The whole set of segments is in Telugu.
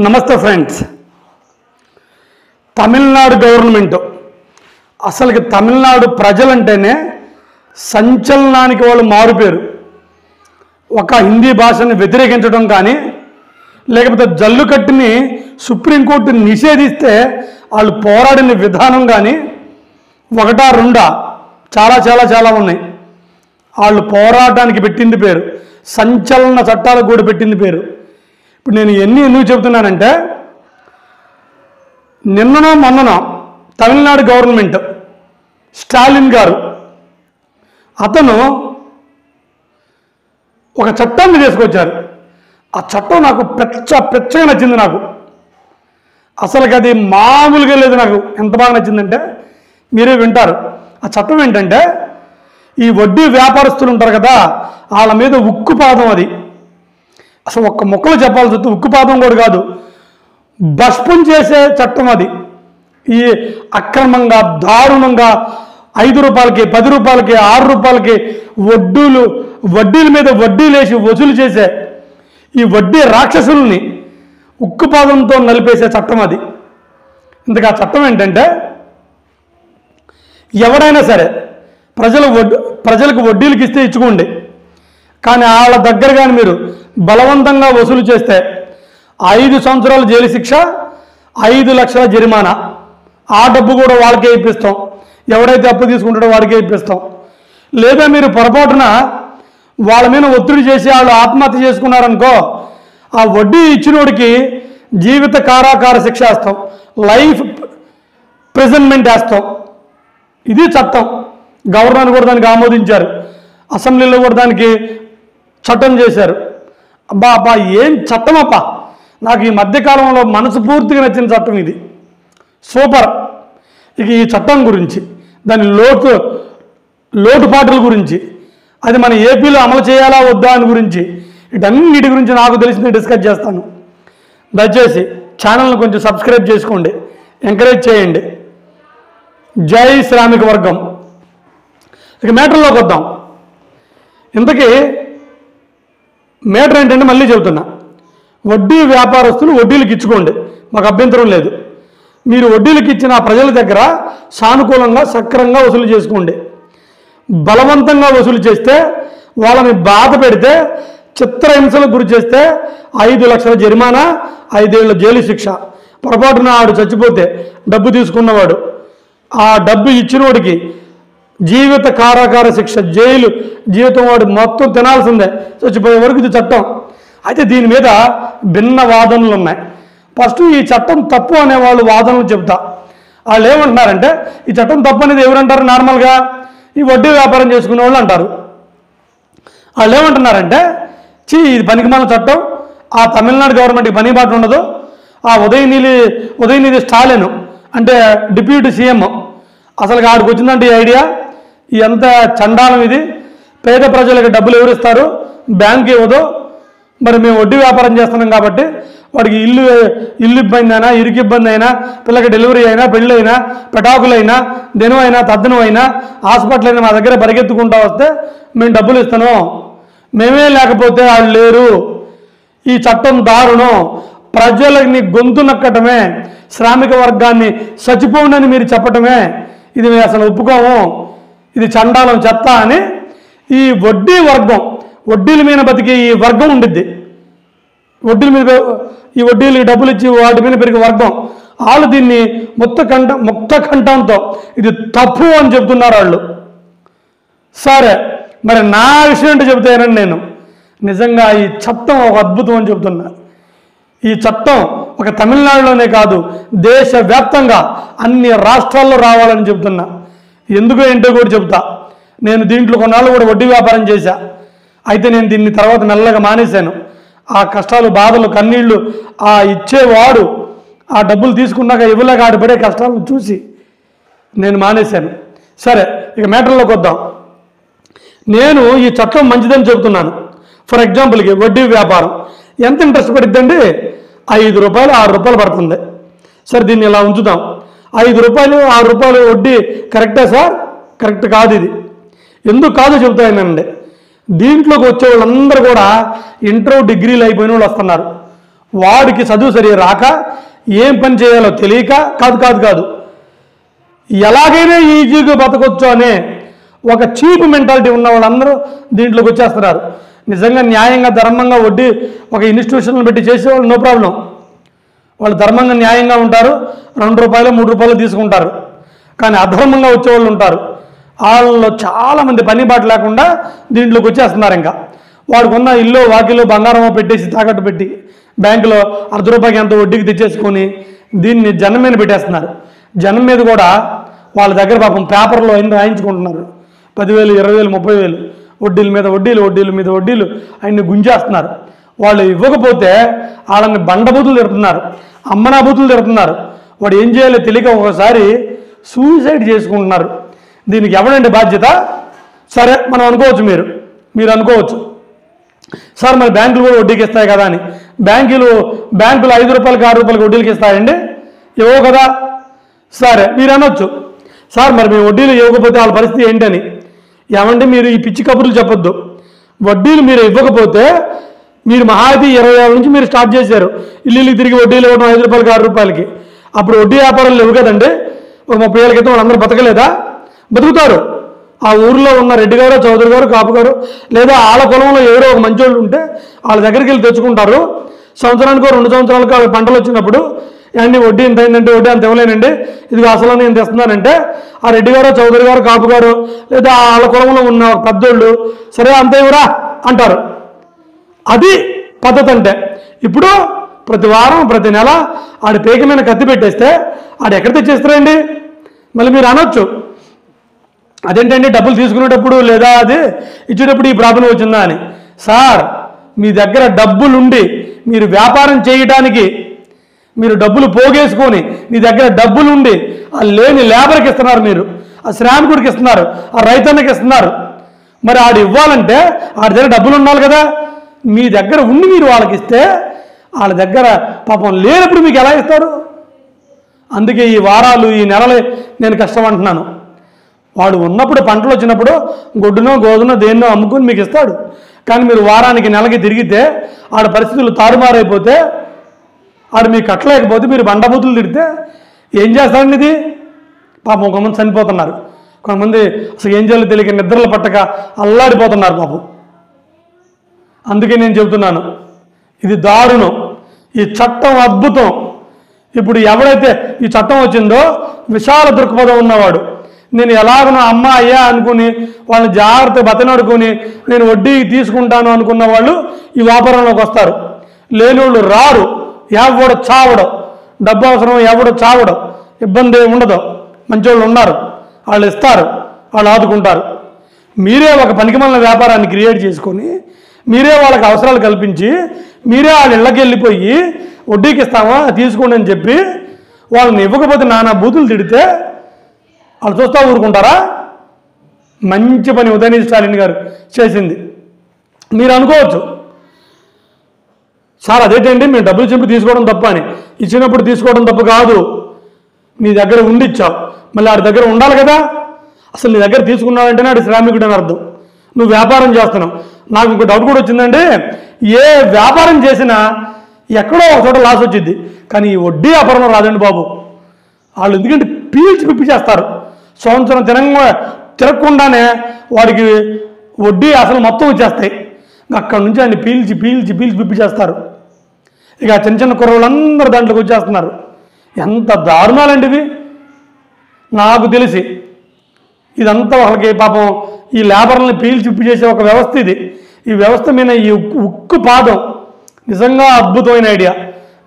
నమస్తే ఫ్రెండ్స్. తమిళనాడు గవర్నమెంట్ అసలుకి తమిళనాడు ప్రజలంటేనే సంచలనానికి వాళ్ళు మారుపేరు. ఒక హిందీ భాషని వ్యతిరేకించడం కానీ లేకపోతే జల్లుకట్టుని సుప్రీంకోర్టు నిషేధిస్తే వాళ్ళు పోరాడిన విధానం కానీ ఒకటా రెండా చాలా చాలా చాలా ఉన్నాయి. వాళ్ళు పోరాటానికి పెట్టింది పేరు, సంచలన చట్టాలకు కూడా పెట్టింది పేరు. ఇప్పుడు నేను ఎందుకు చెబుతున్నానంటే, నిన్ననో మొన్ననో తమిళనాడు గవర్నమెంట్ స్టాలిన్ గారు అతను ఒక చట్టాన్ని తీసుకొచ్చారు. ఆ చట్టం నాకు పెచ్చగా నచ్చింది. నాకు అసలుకి అది మామూలుగా లేదు. నాకు ఎంత బాగా నచ్చిందంటే మీరే వింటారు. ఆ చట్టం ఏంటంటే, ఈ వడ్డీ వ్యాపారస్తులు ఉంటారు కదా, వాళ్ళ మీద ఉక్కుపాదం. అది అసలు ఒక్క మొక్కలు చెప్పాల్సి వస్తే ఉక్కుపాదం కూడా కాదు, భస్పం చేసే చట్టం అది. ఈ అక్రమంగా దారుణంగా 5 రూపాయలకి 10 రూపాయలకి 6 రూపాయలకి వడ్డీల మీద వడ్డీలేసి వసూలు చేసే ఈ వడ్డీ రాక్షసుల్ని ఉక్కుపాదంతో నలిపేసే చట్టం అది. ఇంతకు ఆ చట్టం ఏంటంటే, ఎవరైనా సరే ప్రజలకు వడ్డీలకి ఇస్తే ఇచ్చుకోండి, కానీ వాళ్ళ దగ్గర కానీ మీరు బలవంతంగా వసూలు చేస్తే 5 సంవత్సరాల జైలు శిక్ష, 5 లక్షల జరిమానా. ఆ డబ్బు కూడా వాళ్ళకే ఇప్పిస్తాం. ఎవడైతే అప్పు తీసుకుంటాడో వాడికే ఇప్పిస్తాం. లేదా మీరు పొరపాటున వాళ్ళ మీద ఒత్తిడి చేసి వాళ్ళు ఆత్మహత్య చేసుకున్నారనుకో, ఆ వడ్డీ ఇచ్చినోడికి జీవిత కారాగార శిక్ష వేస్తాం, లైఫ్ ప్రిజన్మెంట్ వేస్తాం. ఇది చట్టం. గవర్నర్ కూడా దానికి ఆమోదించారు, అసెంబ్లీలో కూడా దానికి చట్టం చేశారు. అబ్బా ఏం చట్టం అప్ప! నాకు ఈ మధ్యకాలంలో మనసు పూర్తిగా నచ్చిన చట్టం ఇది. సూపర్. ఇక ఈ చట్టం గురించి, దాని లోటుపాట్ల గురించి, అది మన ఏపీలో అమలు చేయాలా వద్దా అని గురించి, వీటన్నిటి గురించి నాకు తెలిసింది డిస్కస్ చేస్తాను. దయచేసి ఛానల్ని కొంచెం సబ్స్క్రైబ్ చేసుకోండి, ఎంకరేజ్ చేయండి. జై శ్రామిక వర్గం. ఇక మేటర్లోకి వద్దాం. ఇంతకీ మేటర్ ఏంటంటే మళ్ళీ చెబుతున్నా, వడ్డీ వ్యాపారస్తులు వడ్డీలకు ఇచ్చుకోండి, మాకు అభ్యంతరం లేదు. మీరు వడ్డీలకు ఇచ్చిన ప్రజల దగ్గర సానుకూలంగా సక్రంగా వసూలు చేసుకోండి. బలవంతంగా వసూలు చేస్తే, వాళ్ళని బాధ పెడితే, చిత్రహింసలకు గురి చేస్తే 5 లక్షల జరిమానా, 5 ఏళ్ల జైలు శిక్ష. పొరపాటున ఆడు చచ్చిపోతే డబ్బు తీసుకున్నవాడు, ఆ డబ్బు ఇచ్చినోడికి జీవిత కారాగార శిక్ష, జీవితం వాడు మొత్తం తినాల్సిందే చచ్చిపోయే వరకు. ఇది చట్టం. అయితే దీని మీద భిన్న వాదనలు ఉన్నాయి. ఫస్ట్ ఈ చట్టం తప్పు అనేవాళ్ళు వాదనలు చెబుతా. వాళ్ళు ఏమంటున్నారంటే, ఈ చట్టం తప్పు అనేది ఎవరంటారు? నార్మల్గా ఈ వడ్డీ వ్యాపారం చేసుకునే వాళ్ళు అంటారు. వాళ్ళు ఏమంటున్నారంటే, ఇది పనికిమాలిన చట్టం, ఆ తమిళనాడు గవర్నమెంట్కి పని బాట ఉండదు. ఆ ఉదయనిధి స్టాలిన్ అంటే డిప్యూటీ సీఎం, అసలు ఆడికి వచ్చిందంటే ఈ ఐడియా, ఎంత చండాలం ఇది. పేద ప్రజలకు డబ్బులు ఎవరిస్తారు? బ్యాంక్ ఇవ్వదు. మరి మేము వడ్డీ వ్యాపారం చేస్తున్నాం కాబట్టి వాడికి ఇల్లు ఇబ్బంది అయినా, ఇరుకు ఇబ్బంది అయినా, పిల్లకి డెలివరీ అయినా, పెళ్ళి అయినా, పెటాకులైనా, దినమైనా తద్దనమైనా, హాస్పిటల్ అయినా మా దగ్గర పరిగెత్తుకుంటూ వస్తే మేము డబ్బులు ఇస్తాను. మేమే లేకపోతే వాళ్ళు లేరు. ఈ చట్టం దారుణం. ప్రజలని గొంతు నక్కటమే, శ్రామిక వర్గాన్ని చచ్చిపోండి మీరు చెప్పటమే. ఇది మేము అసలు ఒప్పుకోము, ఇది చండాలం, చెత్త అని ఈ వడ్డీ వర్గం, వడ్డీల మీద బతికే ఈ వర్గం ఉండిద్ది. ఈ వడ్డీలకి డబ్బులు ఇచ్చి వాటి మీద పెరిగే వర్గం, వాళ్ళు దీన్ని ముక్త కంఠంతో ఇది తప్పు అని చెబుతున్నారు వాళ్ళు. సరే, మరి నా విషయం ఏంటో చెబుతానని నేను నిజంగా ఈ చట్టం ఒక అద్భుతం అని చెబుతున్నా. ఈ చట్టం ఒక తమిళనాడులోనే కాదు, దేశవ్యాప్తంగా అన్ని రాష్ట్రాల్లో రావాలని చెబుతున్నా. ఎందుకు ఏంటో కూడా చెబుతా. నేను దీంట్లో కొన్నాళ్ళు కూడా వడ్డీ వ్యాపారం చేశా. అయితే నేను దీన్ని తర్వాత మెల్లగా మానేశాను. ఆ కష్టాలు, బాధలు, కన్నీళ్లు, ఆ ఇచ్చేవాడు ఆ డబ్బులు తీసుకున్నాక ఇవ్వలేక ఆడిపడే కష్టాలను చూసి నేను మానేశాను. సరే, ఇక మేటర్లోకి వద్దాం. నేను ఈ చట్టం మంచిదని చెబుతున్నాను. ఫర్ ఎగ్జాంపుల్కి వడ్డీ వ్యాపారం ఎంత ఇంట్రెస్ట్ పడిద్దండి? 5 రూపాయలు 6 రూపాయలు పడుతుంది. సరే, దీన్ని ఇలా ఉంచుదాం. 5 రూపాయలు 6 రూపాయలు వడ్డీ కరెక్టే సార్? కరెక్ట్ కాదు. ఇది ఎందుకు కాదో చెబుతానండి. దీంట్లోకి వచ్చే వాళ్ళందరూ కూడా ఇంటర్ డిగ్రీలు అయిపోయిన వాళ్ళు వస్తున్నారు. వాడికి చదువు సరిగా రాక ఏం పని చేయాలో తెలియక కాదు ఎలాగైనా ఈజీగా బతకొచ్చు అనే ఒక చీప్ మెంటాలిటీ ఉన్న వాళ్ళందరూ దీంట్లోకి వచ్చేస్తున్నారు. నిజంగా న్యాయంగా ధర్మంగా వడ్డీ ఒక ఇన్స్టిట్యూషన్లు పెట్టి చేసేవాళ్ళు నో ప్రాబ్లం, వాళ్ళు ధర్మంగా న్యాయంగా ఉంటారు, 2 రూపాయలు 3 రూపాయలు తీసుకుంటారు. కానీ అధర్మంగా వచ్చేవాళ్ళు ఉంటారు, వాళ్ళు చాలామంది పని బాట లేకుండా దీంట్లోకి వచ్చేస్తున్నారు. ఇంకా వాడికి ఉన్న ఇల్లు వాకిలు బంగారమో పెట్టేసి తాకట్టు పెట్టి బ్యాంకులో ₹1 ఎంత వడ్డీకి తెచ్చేసుకొని దీన్ని జనం మీద పెట్టేస్తున్నారు. జనం మీద కూడా వాళ్ళ దగ్గర పాపం పేపర్లో అన్ని రాయించుకుంటున్నారు, 10,000 20,000 30,000 వడ్డీల మీద వడ్డీలు ఆయన్ని గుంజేస్తున్నారు. వాళ్ళు ఇవ్వకపోతే వాళ్ళని బండబూతులు తిడుతున్నారు, అమ్మనాబూతులు తిడుతున్నారు. వాడు ఏం చేయాలో తెలియక ఒకసారి సూసైడ్ చేసుకుంటున్నారు. దీనికి ఎవరండి బాధ్యత? సరే మనం అనుకోవచ్చు, మీరు అనుకోవచ్చు సార్ మరి బ్యాంకులు కూడా వడ్డీకి ఇస్తాయి కదా అని. బ్యాంకులు ₹5 ₹6 వడ్డీలకి ఇస్తాయండి? ఇవ్వవు కదా. సరే మీరు అనొచ్చు సార్ మరి మేము వడ్డీలు ఇవ్వకపోతే వాళ్ళ పరిస్థితి ఏంటని. ఏమంటే మీరు ఈ పిచ్చి కబుర్లు చెప్పొద్దు. వడ్డీలు మీరు ఇవ్వకపోతే మీరు మహాది 20 ఏళ్ళ నుంచి మీరు స్టార్ట్ చేశారు ఇల్లు తిరిగి వడ్డీలు ఇవ్వడం ₹5 6 అప్పుడు వడ్డీ వ్యాపారాలు లేవు కదండి. ఒక 30 ఏళ్ళ క్రితం వాళ్ళందరూ బతకలేదా? బతుకుతారు. ఆ ఊరిలో ఉన్న రెడ్డి గారు చౌదరి గారు కాపు గారు లేదా వాళ్ళ కులంలో ఎవరో ఒక మంచోళ్ళు ఉంటే వాళ్ళ దగ్గరికి వెళ్ళి తెచ్చుకుంటారు. సంవత్సరానికో 2 సంవత్సరాలకు వాళ్ళ పంటలు వచ్చినప్పుడు అండి వడ్డీ ఎంత అయిందంటే వడ్డీ అంత ఇవ్వలేనండి, ఇది అసలు నేను తెస్తున్నానంటే ఆ రెడ్డి గారు చౌదరి గారు కాపు గారు లేదా వాళ్ళ కులంలో ఉన్న పెద్దోళ్ళు సరే అంత ఇవ్వరా అంటారు. అది పద్ధతి అంటే. ఇప్పుడు ప్రతి వారం ప్రతి నెల ఆడి పేక మీద కత్తి పెట్టేస్తే ఆడు ఎక్కడ తెచ్చేస్తారండి? మళ్ళీ మీరు అనొచ్చు అదేంటండి డబ్బులు తీసుకునేటప్పుడు లేదా అది ఇచ్చేటప్పుడు ఈ ప్రాబ్లం వచ్చిందా అని. సార్ మీ దగ్గర డబ్బులుండి మీరు వ్యాపారం చేయడానికి మీరు డబ్బులు పోగేసుకొని మీ దగ్గర డబ్బులుండి ఆ లేని లేబర్కి ఇస్తున్నారు, మీరు ఆ శ్రామికుడికి ఇస్తున్నారు, ఆ రైతన్నకి ఇస్తున్నారు. మరి ఆడు ఇవ్వాలంటే ఆడి దగ్గర డబ్బులు ఉండాలి కదా. మీ దగ్గర ఉండి మీరు వాళ్ళకి ఇస్తే వాళ్ళ దగ్గర పాపం లేనప్పుడు మీకు ఎలా ఇస్తారు? అందుకే ఈ వారాలు ఈ నెలలు నేను కష్టం అంటున్నాను. వాడు ఉన్నప్పుడు పంటలు వచ్చినప్పుడు గొడ్డునో గోధునో దేన్నో అమ్ముకొని మీకు ఇస్తాడు. కానీ మీరు వారానికి నెలకి తిరిగితే ఆడ పరిస్థితులు తారుమారైపోతే ఆడు మీకు కట్టలేకపోతే మీరు బండబూతులు తిడితే ఏం చేస్తారండి? ఇది పాపం కొంతమంది చనిపోతున్నారు, కొంతమంది అసలు ఏం చేయాలో తెలియక నిద్రలు పట్టక అల్లాడిపోతున్నారు పాపం. అందుకే నేను చెబుతున్నాను ఇది దారుణం, ఈ చట్టం అద్భుతం. ఇప్పుడు ఎవడైతే ఈ చట్టం వచ్చిందో విశాల దృక్పథం ఉన్నవాడు, నేను ఎలాగనో అమ్మ అయ్యా అనుకుని వాళ్ళని జాగ్రత్త బతనాడుకొని నేను వడ్డీ తీసుకుంటాను అనుకున్న వాళ్ళు ఈ వ్యాపారంలోకి వస్తారు. లేనివాళ్ళు రారు, ఎవడు చావడం, డబ్బు అవసరం ఎవడు చావడం, ఇబ్బంది ఉండదు. మంచివాళ్ళు ఉన్నారు, వాళ్ళు ఇస్తారు, వాళ్ళు ఆదుకుంటారు. మీరే ఒక పనికిమాలిన వ్యాపారాన్ని క్రియేట్ చేసుకొని మీరే వాళ్ళకి అవసరాలు కల్పించి మీరే వాళ్ళ ఇళ్ళకి వెళ్ళిపోయి వడ్డీకి ఇస్తామా తీసుకోండి అని చెప్పి వాళ్ళని ఇవ్వకపోతే నానా బూతులు తిడితే వాళ్ళు చూస్తా ఊరుకుంటారా? మంచి పని ఉదయనిధి స్టాలిన్ గారు చేసింది. మీరు అనుకోవచ్చు సార్ అదేంటండి మేము డబ్బులు చెప్పి తీసుకోవడం తప్ప అని. ఇచ్చినప్పుడు తీసుకోవడం తప్పు కాదు, నీ దగ్గర ఉండిచ్చావు, మళ్ళీ ఆడి దగ్గర ఉండాలి కదా. అసలు నీ దగ్గర తీసుకున్నావంటేనే ఆడి శ్రామికుడు అని అర్థం. నువ్వు వ్యాపారం చేస్తున్నావు. నాకు ఇంకో డౌట్ కూడా వచ్చిందండి, ఏ వ్యాపారం చేసినా ఎక్కడో ఒక చోట లాస్ వచ్చింది, కానీ ఈ వడ్డీ వ్యాపారం రాదండి బాబు. వాళ్ళు ఎందుకంటే పీల్చి పిప్పి చేస్తారు. సంవత్సరం తిరగకుండానే వాడికి వడ్డీ అసలు మొత్తం వచ్చేస్తాయి. అక్కడి నుంచి ఆయన పీల్చి పీల్చి పీల్చి పిప్పి చేస్తారు. ఇక చిన్న చిన్న కుర్రవాళ్ళందరూ దాంట్లోకి వచ్చేస్తున్నారు. ఎంత దారుణాలండి ఇవి. నాకు తెలిసి ఇదంతా వాళ్ళకి పాపం ఈ లేబర్లని పీల్చి పిప్పి చేసే ఒక వ్యవస్థ ఇది. ఈ వ్యవస్థ మీద ఈ ఉక్కు పాదం నిజంగా అద్భుతమైన ఐడియా.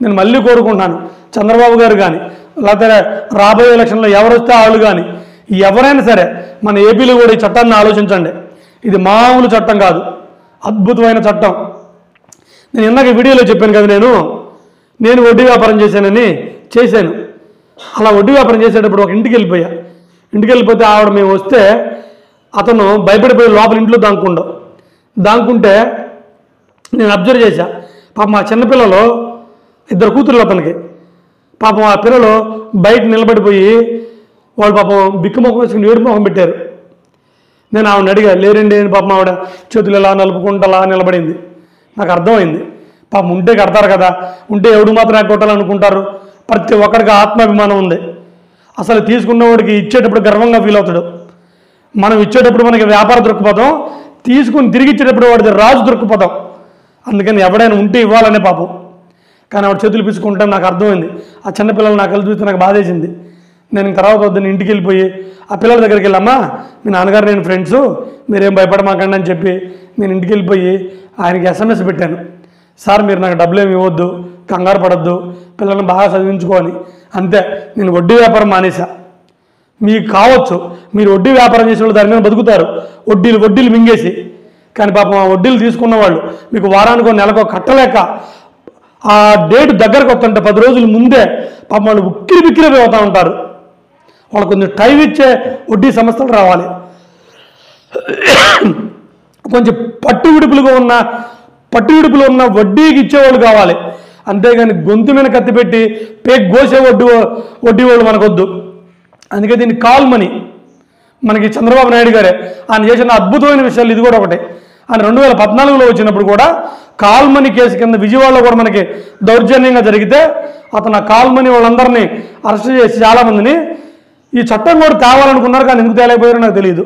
నేను మళ్ళీ కోరుకుంటున్నాను చంద్రబాబు గారు కానీ లేకపోతే రాబోయే ఎలక్షన్లో ఎవరు వస్తే వాళ్ళు కానీ ఎవరైనా సరే మన ఏపీలో కూడా ఈ చట్టాన్ని ఆలోచించండి. ఇది మామూలు చట్టం కాదు, అద్భుతమైన చట్టం. నేను ఇందాక వీడియోలో చెప్పాను కదా, నేను వడ్డీ వ్యాపారం చేశాను. అలా వడ్డీ వ్యాపారం చేసేటప్పుడు ఒక ఇంటికి వెళ్ళిపోతే ఆవిడ మేము వస్తే అతను భయపడిపోయి లోపల ఇంట్లో దాక్కుంటే నేను అబ్జర్వ్ చేశా. పాపం ఆ చిన్నపిల్లలు 2 కూతుర్లు అతనికి. పాపం ఆ పిల్లలు బయట నిలబడిపోయి వాళ్ళు పాపం బిక్కుముఖం వేసుకుని ఏడుపు ముఖం పెట్టారు. నేను ఆవిడని అడిగా, లేరండి పాపం ఆవిడ చేతులు ఎలా నలుపుకుంటా అలా నిలబడింది. నాకు అర్థమైంది పాపం ఉంటే కడతారు కదా, ఉంటే ఎవడు మాత్రం కొట్టాలనుకుంటారు. ప్రతి ఒక్కరికి ఆత్మాభిమానం ఉంది. అసలు తీసుకున్నవాడికి ఇచ్చేటప్పుడు గర్వంగా ఫీల్ అవుతాడు. మనం ఇచ్చేటప్పుడు మనకి వ్యాపార దృక్పథం, తీసుకుని తిరిగి ఇచ్చేటప్పుడు వాడిది రాజు దృక్పథం. అందుకని ఎవడైనా ఉంటే ఇవ్వాలనే పాపం. కానీ వాడు చేతులు పిచ్చుకుంటే నాకు అర్థమైంది. ఆ చిన్నపిల్లలు నాకు కలిసి చూస్తే నాకు బాధేసింది. నేను తర్వాత వద్దని ఇంటికి వెళ్ళిపోయి ఆ పిల్లల దగ్గరికి వెళ్ళమ్మా, మీ నాన్నగారు నేను ఫ్రెండ్స్, మీరేం భయపడమాకండి అని చెప్పి నేను ఇంటికి వెళ్ళిపోయి ఆయనకి SMS పెట్టాను. సార్ మీరు నాకు డబ్బులు ఏమి ఇవ్వద్దు, కంగారు పడద్దు, పిల్లల్ని బాగా చదివించుకోని. అంతే, నేను వడ్డీ వ్యాపారం మానేసా. మీకు కావచ్చు, మీరు వడ్డీ వ్యాపారం చేసే వాళ్ళు దాని మీద బతుకుతారు, వడ్డీలు మింగేసి. కానీ పాపం ఆ వడ్డీలు తీసుకున్న వాళ్ళు మీకు వారానికో నెలకో కట్టలేక ఆ డేట్ దగ్గరకు వస్తుంటే 10 రోజుల ముందే పాపం వాళ్ళు బిక్కిరి పోతూ ఉంటారు. వాళ్ళు కొంచెం టైం ఇచ్చే వడ్డీ సంస్థలు రావాలి. కొంచెం పట్టు విడుపులో ఉన్న వడ్డీకి ఇచ్చేవాళ్ళు కావాలి. అంతేగాని గొంతు మీద కత్తి పెట్టి పేక్ గోసే వడ్డీ వాళ్ళు మనకొద్దు. అందుకే దీన్ని కాల్ మనీ. మనకి చంద్రబాబు నాయుడు గారే ఆయన చేసిన అద్భుతమైన విషయాలు ఇది కూడా ఒకటి. ఆయన 2014లో వచ్చినప్పుడు కూడా కాల్ మనీ కేసు కింద విజయవాడలో కూడా మనకి దౌర్జన్యంగా జరిగితే అతను ఆ కాల్ మనీ వాళ్ళందరినీ అరెస్ట్ చేసి చాలామందిని ఈ చట్టం కూడా తేవాలనుకున్నారు. కానీ ఎందుకు తేలేకపోయారో నాకు తెలియదు.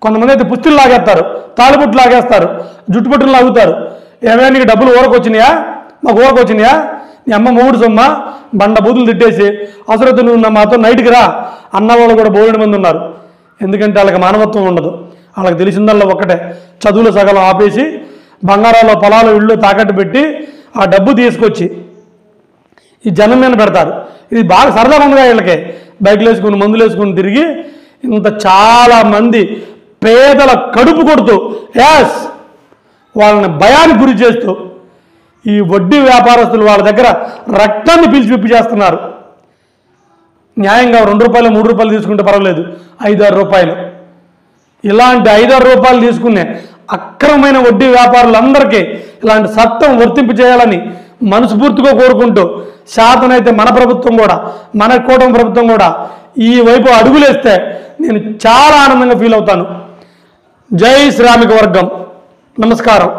కొంతమంది అయితే పుస్తులు లాగేస్తారు, తాళిబుట్లు లాగేస్తారు, జుట్టుపట్టులు లాగుతారు. ఏమైనా నీకు డబ్బులు ఊరకొచ్చినాయా, మాకు ఊరకొచ్చినాయా, నీ అమ్మ మూడు సొమ్మ బండ బూతులు తిట్టేసి అసలు నువ్వు మాతో నైట్కి రా అన్న వాళ్ళు కూడా బోలెడు మంది ఉన్నారు. ఎందుకంటే వాళ్ళకి మానవత్వం ఉండదు. వాళ్ళకి తెలిసిందల్లా ఒక్కటే, చదువులు సగలం ఆపేసి బంగారాల్లో పొలాలు ఇళ్ళు తాకట్టు పెట్టి ఆ డబ్బు తీసుకొచ్చి ఈ జనం మీద పెడతారు. ఇది బాగా సరదాగా ఉందిగా వీళ్ళకి. బైక్లు వేసుకుని మందులు వేసుకుని తిరిగి ఇంత చాలామంది పేదల కడుపు కొడుతూ వాళ్ళని భయానికి గురి చేస్తూ ఈ వడ్డీ వ్యాపారస్తులు వాళ్ళ దగ్గర రక్తాన్ని పిలిచి చేస్తున్నారు. న్యాయంగా 2 రూపాయలు 3 రూపాయలు తీసుకుంటే పర్వాలేదు, 5-6 రూపాయలు. ఇలాంటి 5-6 రూపాయలు తీసుకునే అక్రమమైన వడ్డీ వ్యాపారులందరికీ ఇలాంటి చట్టం వర్తింపు చేయాలని మనస్ఫూర్తిగా కోరుకుంటూ, శాతనైతే మన ప్రభుత్వం కూడా, మన కూటమి ప్రభుత్వం కూడా ఈ వైపు అడుగులేస్తే నేను చాలా ఆనందంగా ఫీల్ అవుతాను. జై శ్రామిక వర్గం. నమస్కారం.